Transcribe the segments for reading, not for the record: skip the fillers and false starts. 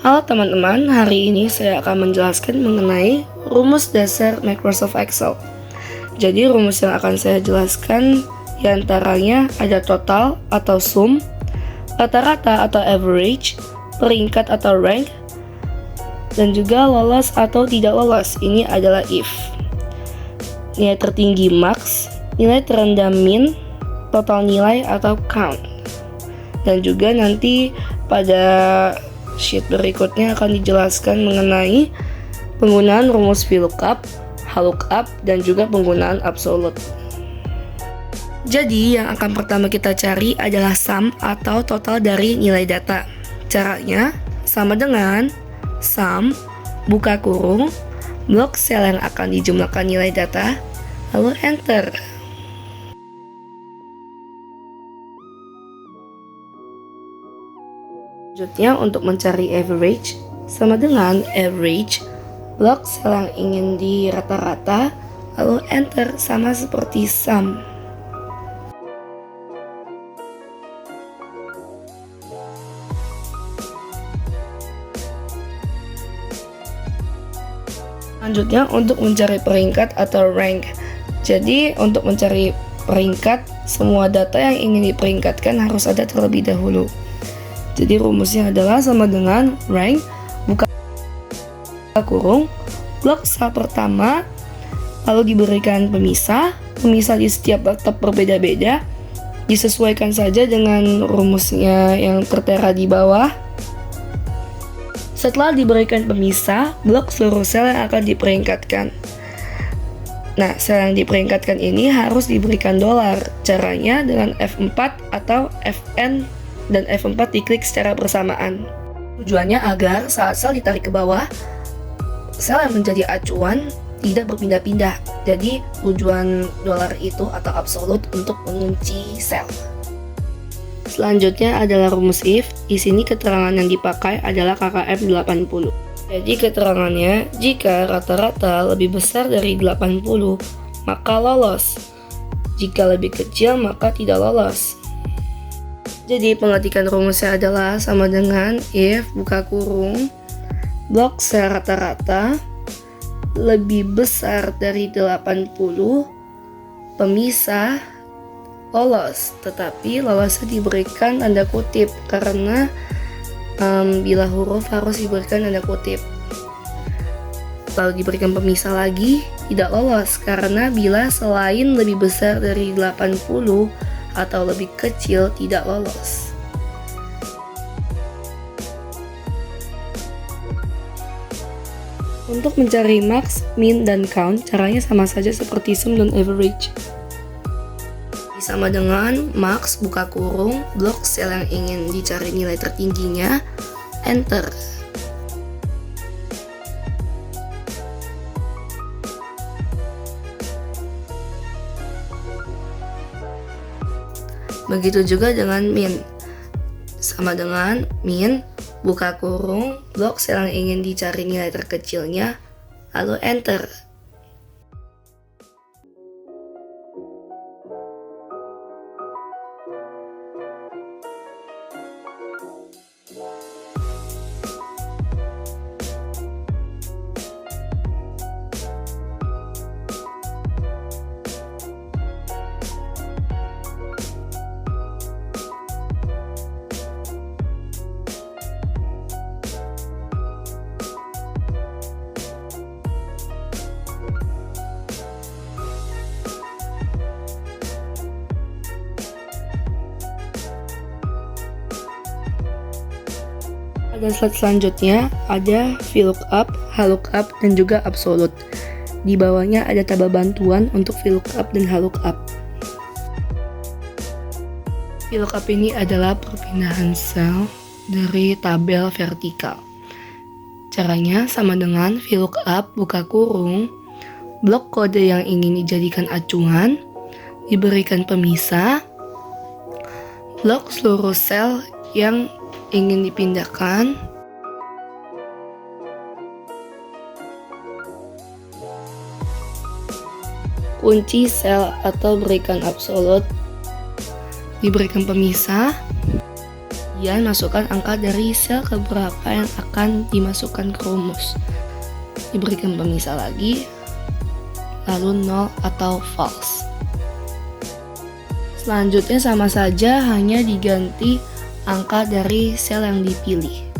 Halo teman-teman, hari ini saya akan menjelaskan mengenai rumus dasar Microsoft Excel. Jadi rumus yang akan saya jelaskan diantaranya ada total atau sum, rata-rata atau average, peringkat atau rank, dan juga lolos atau tidak lolos. Ini adalah if. Nilai tertinggi max, nilai terendah min, total nilai atau count. Dan juga nanti pada sheet berikutnya akan dijelaskan mengenai penggunaan rumus VLOOKUP, HLOOKUP, dan juga penggunaan absolute. Jadi yang akan pertama kita cari adalah sum atau total dari nilai data. Caranya sama dengan sum, buka kurung, blok sel yang akan dijumlahkan nilai data, lalu enter. Selanjutnya untuk mencari average, sama dengan average, blok sel yang ingin di rata-rata, lalu enter sama seperti sum. Selanjutnya untuk mencari peringkat atau rank. Jadi untuk mencari peringkat, semua data yang ingin diperingkatkan harus ada terlebih dahulu. Jadi rumusnya adalah sama dengan rank, buka kurung, blok sel pertama, lalu diberikan pemisah di setiap tab berbeda-beda, disesuaikan saja dengan rumusnya yang tertera di bawah. Setelah diberikan pemisah, blok seluruh sel yang akan diperingkatkan. Nah, sel yang diperingkatkan ini harus diberikan dolar. Caranya dengan F4 atau Fn dan F4 diklik secara bersamaan. Tujuannya agar saat sel ditarik ke bawah, sel yang menjadi acuan tidak berpindah-pindah. Jadi tujuan dolar itu atau absolute untuk mengunci sel. Selanjutnya adalah rumus if. Di sini keterangan yang dipakai adalah KKM 80. Jadi keterangannya, jika rata-rata lebih besar dari 80, maka lolos. Jika lebih kecil, maka tidak lolos. Jadi pengetikan rumusnya adalah sama dengan if, buka kurung, blok sel rata-rata lebih besar dari 80, pemisah, lolos. Tetapi lolosnya diberikan tanda kutip karena bila huruf harus diberikan tanda kutip. Lalu diberikan pemisah lagi, tidak lolos karena bila selain lebih besar dari 80 atau lebih kecil tidak lolos. Untuk mencari max, min, dan count, caranya sama saja seperti sum dan average. Sama dengan max, buka kurung, blok sel yang ingin dicari nilai tertingginya, enter. Begitu juga dengan min. Sama dengan min, buka kurung, blok sel yang ingin dicari nilai terkecilnya, lalu enter. Pada slide selanjutnya ada VLOOKUP, HLOOKUP, dan juga absolute. Di bawahnya ada tabel bantuan untuk VLOOKUP dan HLOOKUP. VLOOKUP ini adalah perpindahan sel dari tabel vertikal. Caranya sama dengan VLOOKUP, buka kurung, blok kode yang ingin dijadikan acuan, diberikan pemisah, blok seluruh sel yang ingin dipindahkan, kunci sel atau berikan absolute, diberikan pemisah, Kemudian masukkan angka dari sel keberapa yang akan dimasukkan ke rumus. Diberikan pemisah lagi, lalu 0 atau false. Selanjutnya sama saja, hanya diganti angka dari sel yang dipilih.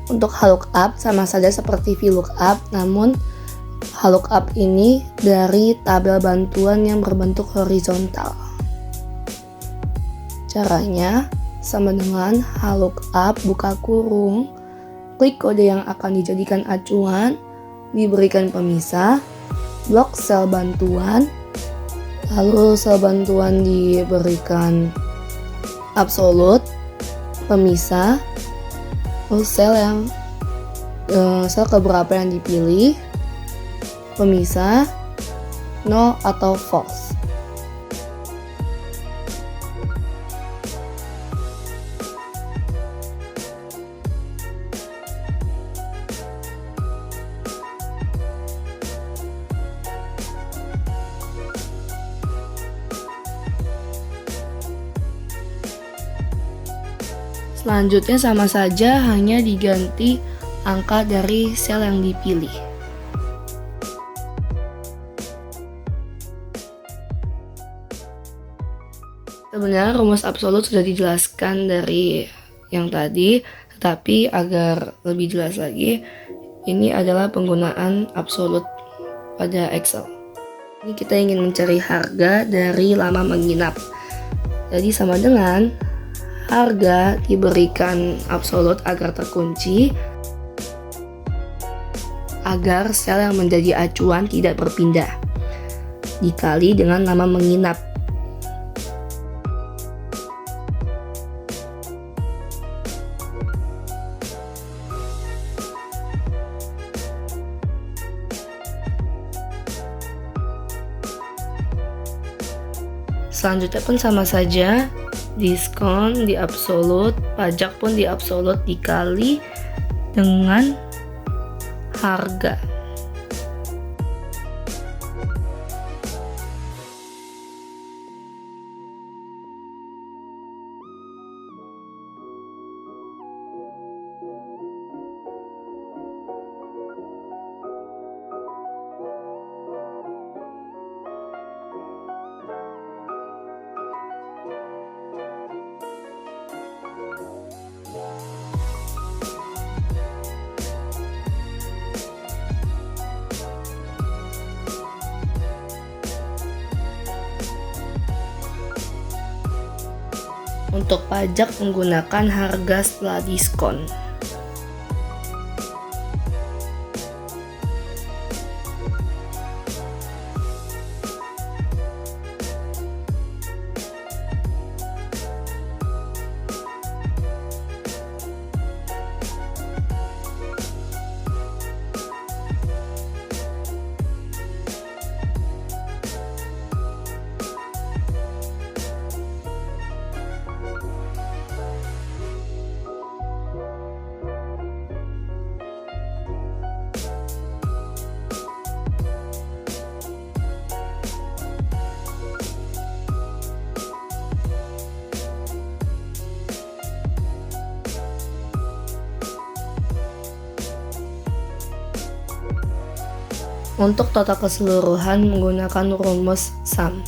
Untuk lookup sama saja seperti VLOOKUP, namun lookup ini dari tabel bantuan yang berbentuk horizontal. Caranya sama dengan lookup buka kurung, klik kode yang akan dijadikan acuan, diberikan pemisah, blok sel bantuan, lalu sel bantuan diberikan absolut, pemisah, lalu sel keberapa yang dipilih, pemisah, 0 atau false. Selanjutnya sama saja, hanya diganti angka dari sel yang dipilih. Sebenarnya rumus absolut sudah dijelaskan dari yang tadi, tetapi agar lebih jelas lagi, ini adalah penggunaan absolut pada Excel. Ini kita ingin mencari harga dari lama menginap. Jadi sama dengan harga diberikan absolut agar terkunci, agar sel yang menjadi acuan tidak berpindah, dikali dengan lama menginap. Selanjutnya pun sama saja, diskon di absolut, pajak pun di absolut dikali dengan harga. Untuk pajak menggunakan harga setelah diskon. Untuk total keseluruhan menggunakan rumus SUM.